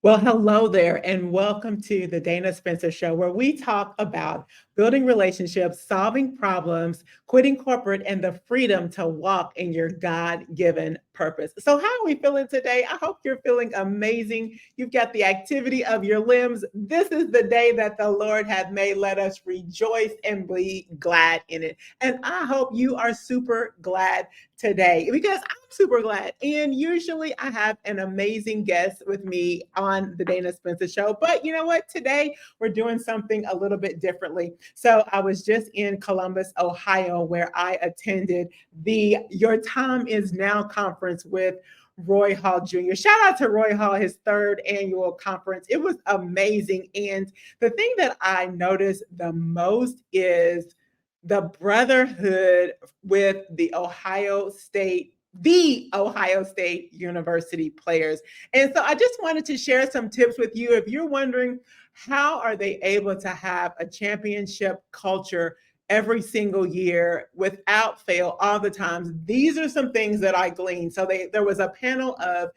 Well, hello there, and welcome to the Dana Spencer Show, where we talk about building relationships, solving problems, quitting corporate, and the freedom to walk in your God given purpose. So, how are we feeling today? I hope you're feeling amazing. You've got the activity of your limbs. This is the day that the Lord hath made. Let us rejoice and be glad in it. And I hope you are super glad today because I'm super glad. And usually I have an amazing guest with me on the Dana Spencer Show. But you know what? Today we're doing something a little bit differently. So I was just in Columbus, Ohio, where I attended the Your Time Is Now conference with Roy Hall Jr. Shout out to Roy Hall, his third annual conference. It was amazing. And the thing that I noticed the most is the brotherhood with the Ohio State University players. And so I just wanted to share some tips with you. If you're wondering, how are they able to have a championship culture every single year without fail all the times? These are some things that I gleaned. So there was a panel of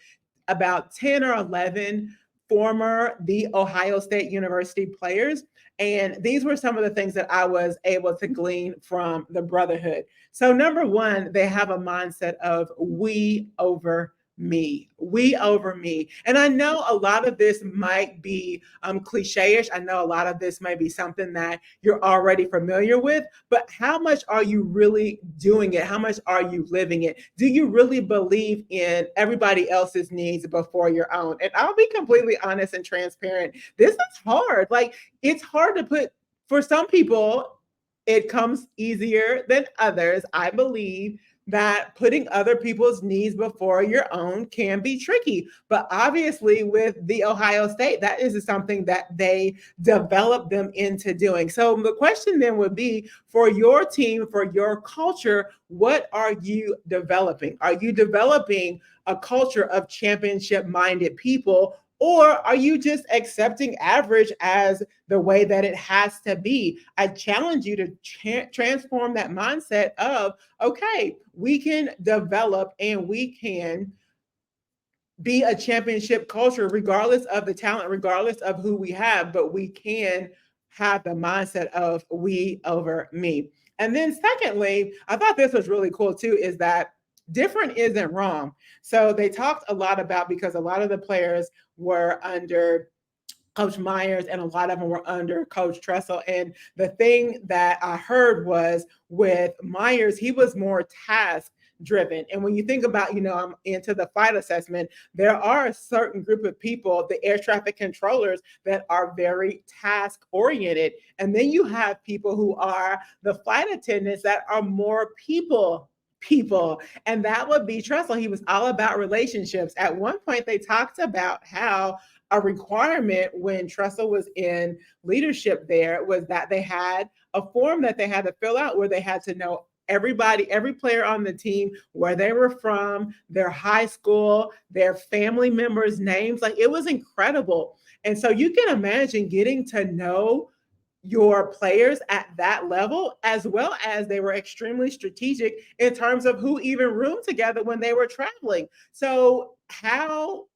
about 10 or 11 former the Ohio State University players. And these were some of the things that I was able to glean from the Brotherhood. So, number one, they have a mindset of we over me, we over me. And I know a lot of this might be cliche-ish. I know a lot of this may be something that you're already familiar with, but how much are you really doing it? How much are you living it? Do you really believe in everybody else's needs before your own? And I'll be completely honest and transparent. This is hard. Like, it's hard to put, for some people, it comes easier than others. I believe that putting other people's needs before your own can be tricky. But obviously, with the Ohio State, that is something that they develop them into doing. So the question then would be, for your team, for your culture, what are you developing? Are you developing a culture of championship minded people? Or are you just accepting average as the way that it has to be? I challenge you to transform that mindset of, okay, we can develop and we can be a championship culture regardless of the talent, regardless of who we have, but we can have the mindset of we over me. And then secondly, I thought this was really cool too, is that different isn't wrong. So they talked a lot about, because a lot of the players were under Coach Myers and a lot of them were under Coach Tressel. And the thing that I heard was, with Myers, he was more task driven. And when you think about, I'm into the flight assessment, there are a certain group of people, the air traffic controllers, that are very task oriented. And then you have people who are the flight attendants that are more people. And that would be Tressel. He was all about relationships. At one point, they talked about how a requirement when Tressel was in leadership there was that they had a form that they had to fill out where they had to know everybody, every player on the team, where they were from, their high school, their family members' names. Like, it was incredible. And so you can imagine getting to know your players at that level, as well as they were extremely strategic in terms of who even roomed together when they were traveling. So, how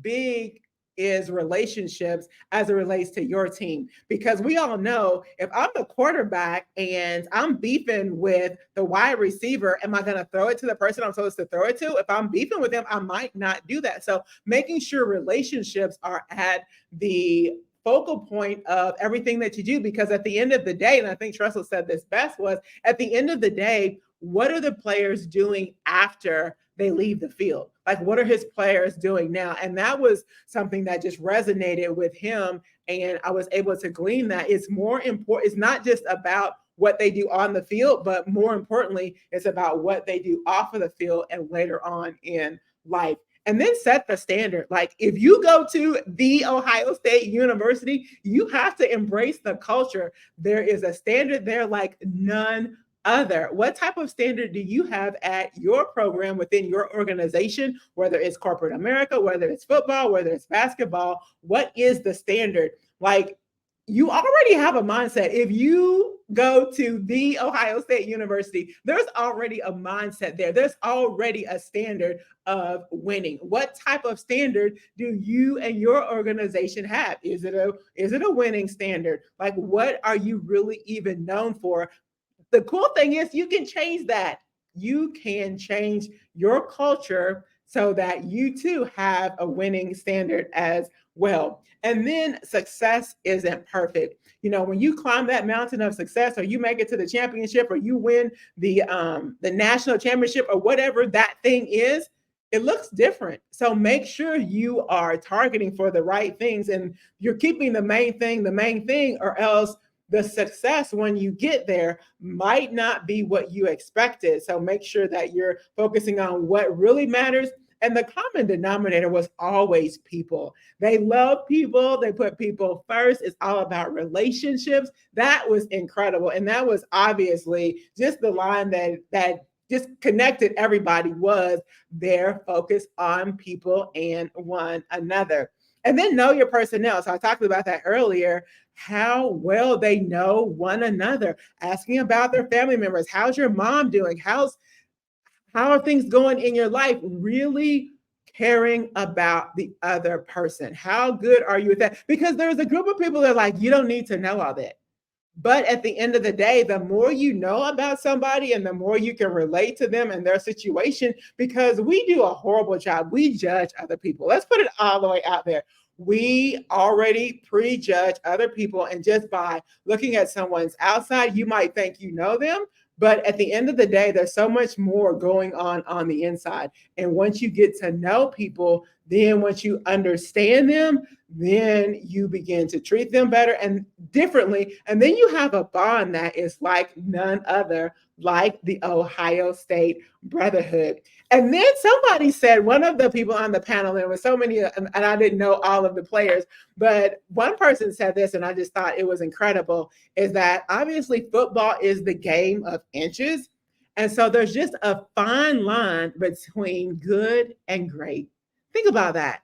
big is relationships as it relates to your team? Because we all know, if I'm the quarterback and I'm beefing with the wide receiver, am I going to throw it to the person I'm supposed to throw it to? If I'm beefing with them, I might not do that. So making sure relationships are at the focal point of everything that you do, because at the end of the day, and I think Tressel said this best, was, at the end of the day, what are the players doing after they leave the field? Like, what are his players doing now? And that was something that just resonated with him. And I was able to glean that it's more important. It's not just about what they do on the field, but more importantly, it's about what they do off of the field and later on in life. And then set the standard. Like, if you go to the Ohio State University, you have to embrace the culture. There is a standard there like none other. What type of standard do you have at your program within your organization, whether it's corporate America, whether it's football, whether it's basketball? What is the standard? Like, you already have a mindset. If you go to the Ohio State University, there's already a mindset there. There's already a standard of winning. What type of standard do you and your organization have? Is it a winning standard? Like, what are you really even known for? The cool thing is you can change that. You can change your culture so that you too have a winning standard as well. And then success isn't perfect. When you climb that mountain of success, or you make it to the championship, or you win the national championship, or whatever that thing is, it looks different. So make sure you are targeting for the right things, and you're keeping the main thing, or else the success when you get there might not be what you expected. So make sure that you're focusing on what really matters. And the common denominator was always people. They love people. They put people first. It's all about relationships. That was incredible. And that was obviously just the line that just connected everybody, was their focus on people and one another. And then know your personnel. So I talked about that earlier, how well they know one another, asking about their family members. How's your mom doing? How are things going in your life? Really caring about the other person. How good are you with that? Because there's a group of people that are like, you don't need to know all that. But at the end of the day, the more you know about somebody and the more you can relate to them and their situation, because we do a horrible job. We judge other people. Let's put it all the way out there. We already prejudge other people. And just by looking at someone's outside, you might think you know them. But at the end of the day, there's so much more going on the inside. And once you get to know people, then once you understand them, then you begin to treat them better and differently. And then you have a bond that is like none other, like the Ohio State Brotherhood. And then somebody said, one of the people on the panel, there were so many, and I didn't know all of the players, but one person said this, and I just thought it was incredible, is that obviously football is the game of inches. And so there's just a fine line between good and great. Think about that.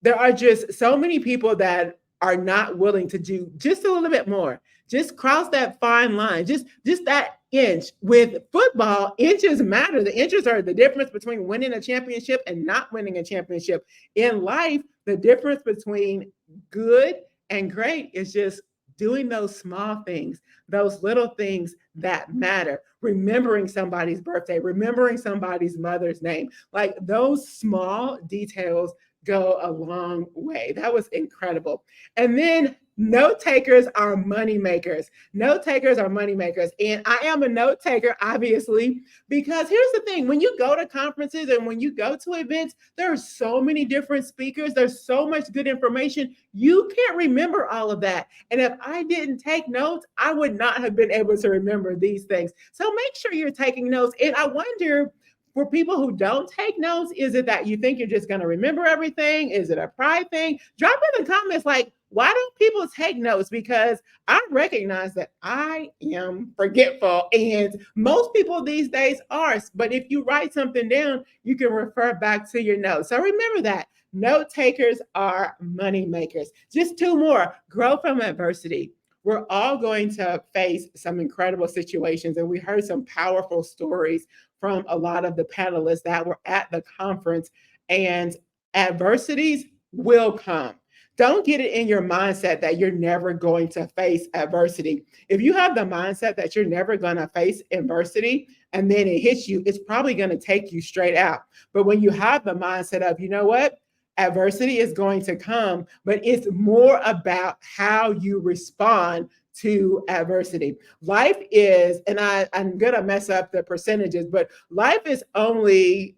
There are just so many people that are not willing to do just a little bit more. Just cross that fine line, just that inch. With football, inches matter. The inches are the difference between winning a championship and not winning a championship. In life, the difference between good and great is just doing those small things, those little things that matter. Remembering somebody's birthday, remembering somebody's mother's name. Like, those small details go a long way. That was incredible. And then note takers are money makers. Note takers are money makers. And I am a note taker, obviously, because here's the thing. When you go to conferences and when you go to events, there are so many different speakers. There's so much good information. You can't remember all of that. And if I didn't take notes, I would not have been able to remember these things. So make sure you're taking notes. And I wonder, for people who don't take notes, is it that you think you're just going to remember everything? Is it a pride thing? Drop in the comments, like, why don't people take notes? Because I recognize that I am forgetful, and most people these days are. But if you write something down, you can refer back to your notes. So remember that. Note takers are money makers. Just two more. Grow from adversity. We're all going to face some incredible situations, and we heard some powerful stories from a lot of the panelists that were at the conference, and adversities will come. Don't get it in your mindset that you're never going to face adversity. If you have the mindset that you're never going to face adversity and then it hits you, it's probably going to take you straight out. But when you have the mindset of, you know what? Adversity is going to come, but it's more about how you respond to adversity. Life is, and I'm going to mess up the percentages, but life is only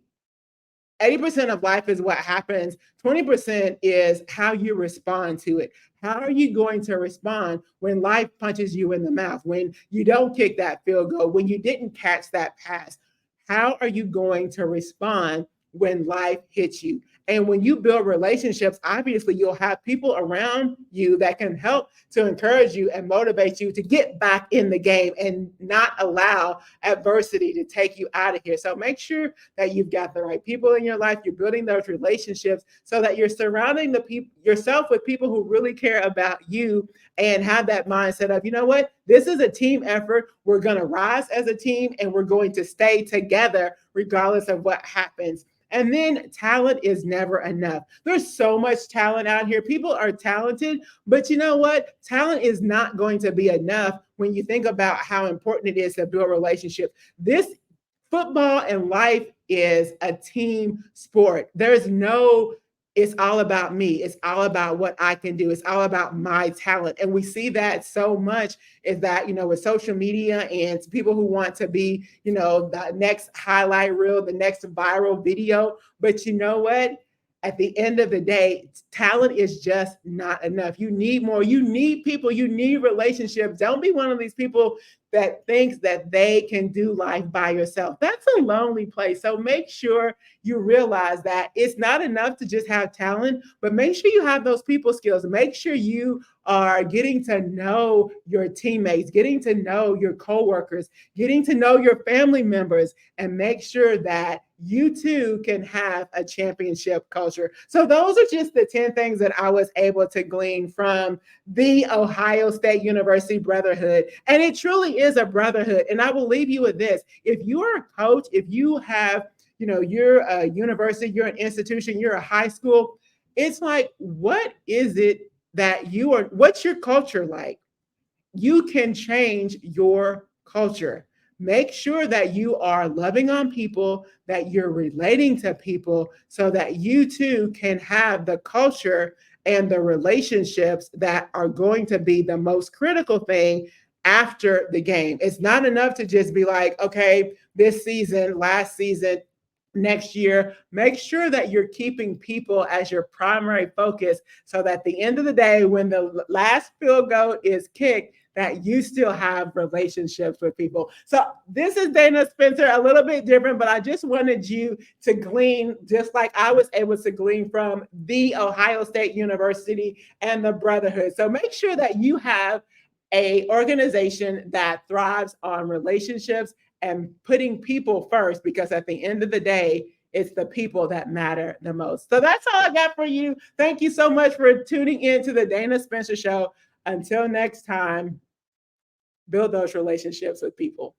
80% of life is what happens. 20% is how you respond to it. How are you going to respond when life punches you in the mouth, when you don't kick that field goal, when you didn't catch that pass? How are you going to respond when life hits you? And when you build relationships, obviously you'll have people around you that can help to encourage you and motivate you to get back in the game and not allow adversity to take you out of here. So make sure that you've got the right people in your life. You're building those relationships so that you're surrounding yourself with people who really care about you and have that mindset of, you know what, this is a team effort. We're going to rise as a team and we're going to stay together regardless of what happens. And then talent is never enough. There's so much talent out here. People are talented, but you know what? Talent is not going to be enough when you think about how important it is to build relationships. This football and life is a team sport. There's no, it's all about me. It's all about what I can do. It's all about my talent. And we see that so much is that, with social media and people who want to be, the next highlight reel, the next viral video. But you know what? At the end of the day, talent is just not enough. You need more. You need people. You need relationships. Don't be one of these people that thinks that they can do life by yourself. That's a lonely place. So make sure you realize that it's not enough to just have talent, but make sure you have those people skills. Make sure you are getting to know your teammates, getting to know your coworkers, getting to know your family members, and make sure that you too can have a championship culture. So those are just the 10 things that I was able to glean from the Ohio State University Brotherhood. And it truly is a brotherhood. And I will leave you with this. If you're a coach, if you have, you're a university, you're an institution, you're a high school, it's like, what is it that what's your culture like? You can change your culture. Make sure that you are loving on people, that you're relating to people so that you too can have the culture and the relationships that are going to be the most critical thing after the game. It's not enough to just be like, okay, this season, last season, next year. Make sure that you're keeping people as your primary focus so that at the end of the day, when the last field goal is kicked, that you still have relationships with people. So this is Dana Spencer, a little bit different, but I just wanted you to glean, just like I was able to glean from the Ohio State University and the Brotherhood. So make sure that you have a organization that thrives on relationships and putting people first, because at the end of the day, it's the people that matter the most. So that's all I got for you. Thank you so much for tuning in to the Dana Spencer Show. Until next time, build those relationships with people.